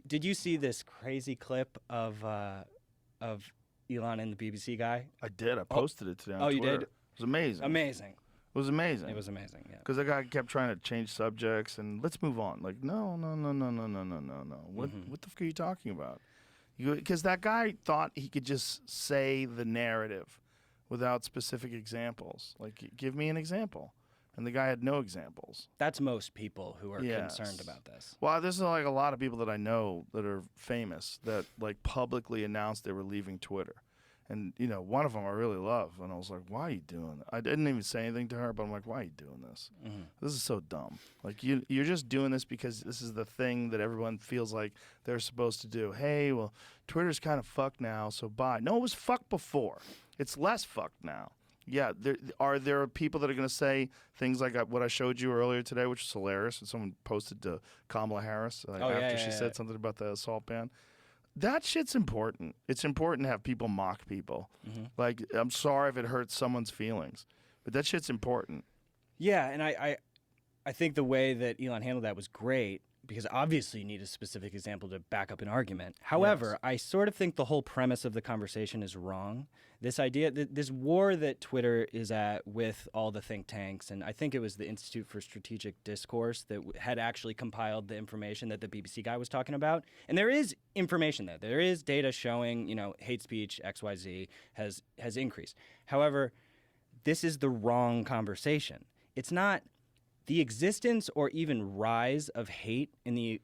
Did you see this crazy clip of Elon and the BBC guy? I did. I posted it today on Twitter. You did? It was amazing. Amazing. It was amazing. It was amazing, yeah. Because the guy kept trying to change subjects and let's move on. Like, no. What the fuck are you talking about? Because that guy thought he could just say the narrative without specific examples. Like, give me an example. And the guy had no examples. That's most people who are concerned about this. Well, there's like a lot of people that I know that are famous that like publicly announced they were leaving Twitter. And, you know, one of them I really love. And I was like, why are you doing that? I didn't even say anything to her, but I'm like, why are you doing this? Mm-hmm. This is so dumb. Like, you're just doing this because this is the thing that everyone feels like they're supposed to do. Hey, well, Twitter's kind of fucked now, so bye. No, it was fucked before. It's less fucked now. Yeah, there are people that are going to say things like what I showed you earlier today, which is hilarious. And someone posted to Kamala Harris after she said something about the assault ban. That shit's important. It's important to have people mock people. Mm-hmm. Like, I'm sorry if it hurts someone's feelings, but that shit's important. Yeah, and I think the way that Elon handled that was great because obviously you need a specific example to back up an argument. However, yes. I sort of think the whole premise of the conversation is wrong. This idea, this war that Twitter is at with all the think tanks, and I think it was the Institute for Strategic Discourse that had actually compiled the information that the BBC guy was talking about. And there is information there. There is data showing, you know, hate speech, XYZ has increased. However, this is the wrong conversation. It's not the existence or even rise of hate in the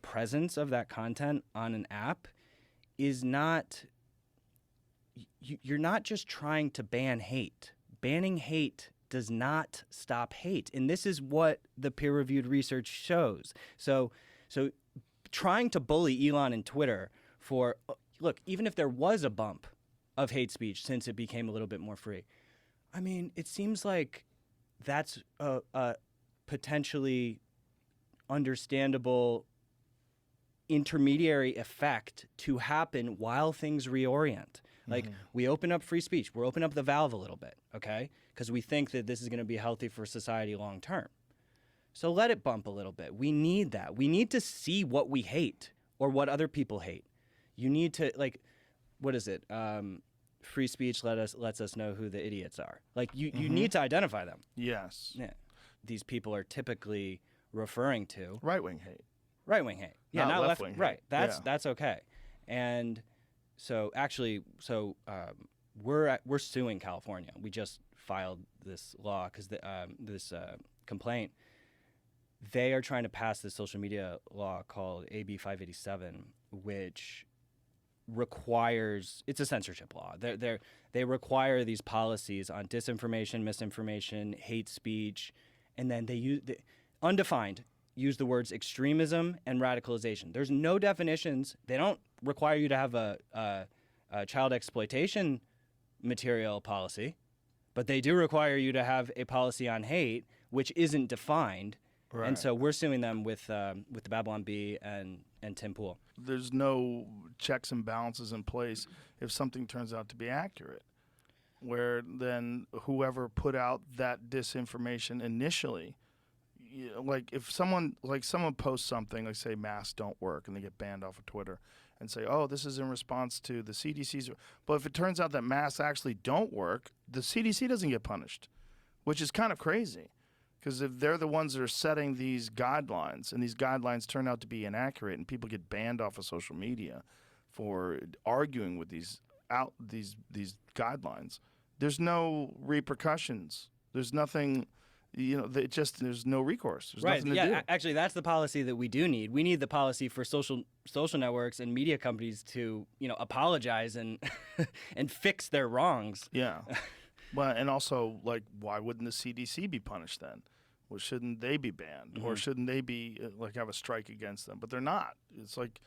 presence of that content on an app is not, you're not just trying to ban hate. Banning hate does not stop hate. And this is what the peer-reviewed research shows. So trying to bully Elon and Twitter for, look, even if there was a bump of hate speech since it became a little bit more free, I mean, it seems like that's a potentially understandable intermediary effect to happen while things reorient. Like, we open up free speech. We're opening up the valve a little bit, okay? Because we think that this is going to be healthy for society long term. So let it bump a little bit. We need that. We need to see what we hate or what other people hate. You need to, like, what is it? Free speech lets us know who the idiots are. Like, you need to identify them. Yes. Yeah. These people are typically referring to right-wing hate. Right-wing hate. Yeah, not left-wing hate. Right. That's okay. And so actually, we're suing California. We just filed this law because this complaint. They are trying to pass this social media law called AB 587, which requires, it's a censorship law. They require these policies on disinformation, misinformation, hate speech, and then they use undefined. Use the words extremism and radicalization. There's no definitions. They don't require you to have a child exploitation material policy, but they do require you to have a policy on hate, which isn't defined. Right. And so we're suing them with the Babylon Bee and Tim Pool. There's no checks and balances in place if something turns out to be accurate, where then whoever put out that disinformation initially, you know, like if someone posts something like, say, masks don't work, and they get banned off of Twitter and say, oh, this is in response to the CDC's. But if it turns out that masks actually don't work, the CDC doesn't get punished, which is kind of crazy. Because if they're the ones that are setting these guidelines, and these guidelines turn out to be inaccurate, and people get banned off of social media for arguing with these guidelines, there's no repercussions. There's nothing, you know. There's no recourse. There's nothing to do. Actually, that's the policy that we do need. We need the policy for social networks and media companies to, you know, apologize and and fix their wrongs. Yeah. Well, and also, like, why wouldn't the CDC be punished then? Well, shouldn't they be banned? Mm-hmm. Or shouldn't they be, like, have a strike against them? But they're not. It's like,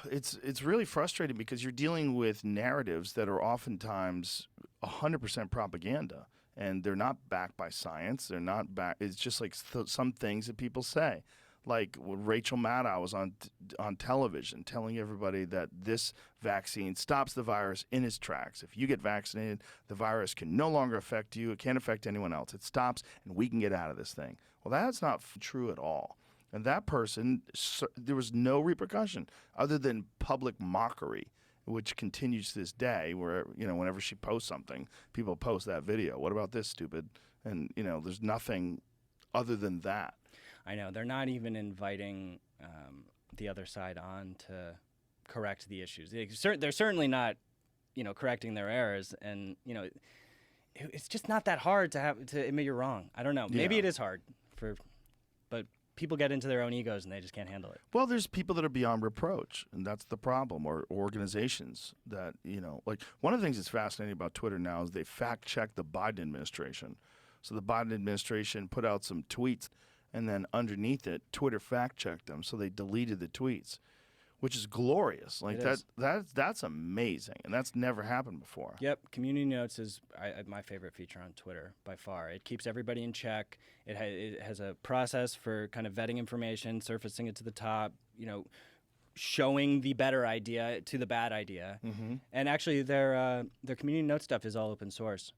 it's really frustrating because you're dealing with narratives that are oftentimes 100% propaganda. And they're not backed by science. They're not backed. It's just like some things that people say. Like Rachel Maddow was on television telling everybody that this vaccine stops the virus in its tracks. If you get vaccinated, the virus can no longer affect you. It can't affect anyone else. It stops, and we can get out of this thing. Well, that's not true at all. And that person, there was no repercussion other than public mockery, which continues to this day where, whenever she posts something, people post that video. What about this, stupid? And, there's nothing other than that. I know. They're not even inviting the other side on to correct the issues. They're certainly not, correcting their errors. And, it's just not that hard to admit you're wrong. I don't know. Maybe it is hard but people get into their own egos and they just can't handle it. Well, there's people that are beyond reproach, and that's the problem, or organizations that, like one of the things that's fascinating about Twitter now is they fact check the Biden administration. So the Biden administration put out some tweets, and then underneath it, Twitter fact checked them, so they deleted the tweets, which is glorious. Like that's amazing, and that's never happened before. Yep, community notes is my favorite feature on Twitter by far. It keeps everybody in check. It has a process for kind of vetting information, surfacing it to the top, showing the better idea to the bad idea. Mm-hmm. And actually, their community note stuff is all open source.